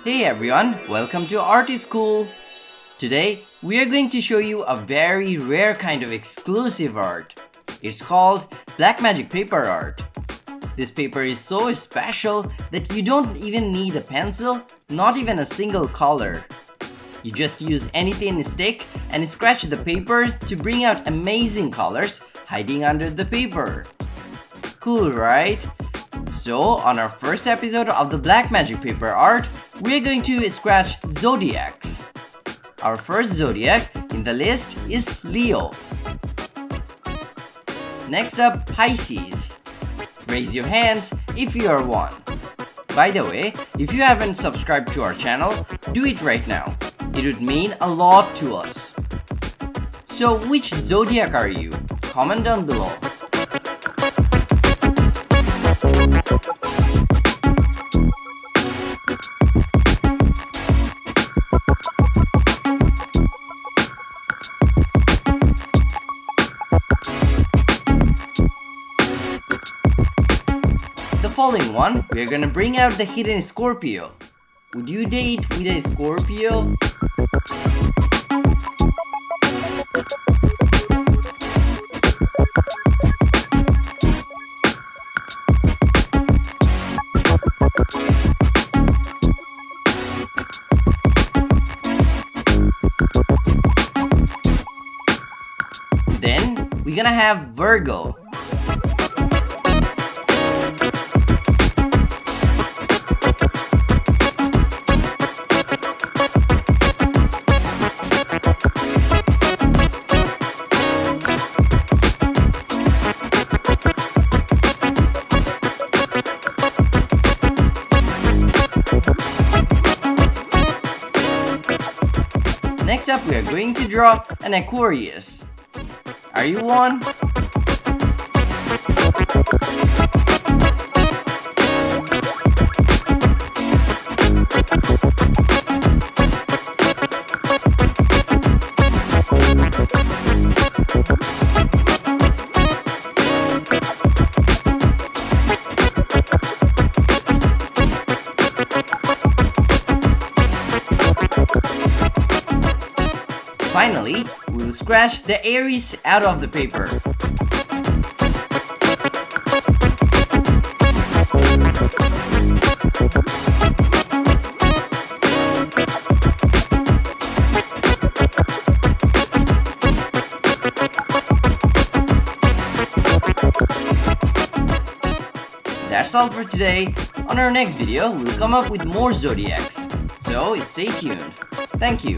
Hey everyone, welcome to Iscool. Today, we are going to show you a very rare kind of exclusive art. It's called black magic paper art. This paper is so special that you don't even need a pencil, not even a single color. You just use any thin stick and scratch the paper to bring out amazing colors hiding under the paper. Cool, right? So, on our first episode of the black magic paper art, we are going to scratch zodiacs. Our first zodiac in the list is Leo. Next up, Pisces. Raise your hands if you are one. By the way, if you haven't subscribed to our channel, do it right now. It would mean a lot to us. So, which zodiac are you? Comment down below. The following one, we're gonna bring out the hidden Scorpio. Would you date with a Scorpio? Then, we're gonna have Virgo. Next up, we are going to draw an Aquarius. Are you one? Finally, we'll scratch the Aries out of the paper. That's all for today. On our next video, we'll come up with more zodiacs. So stay tuned. Thank you.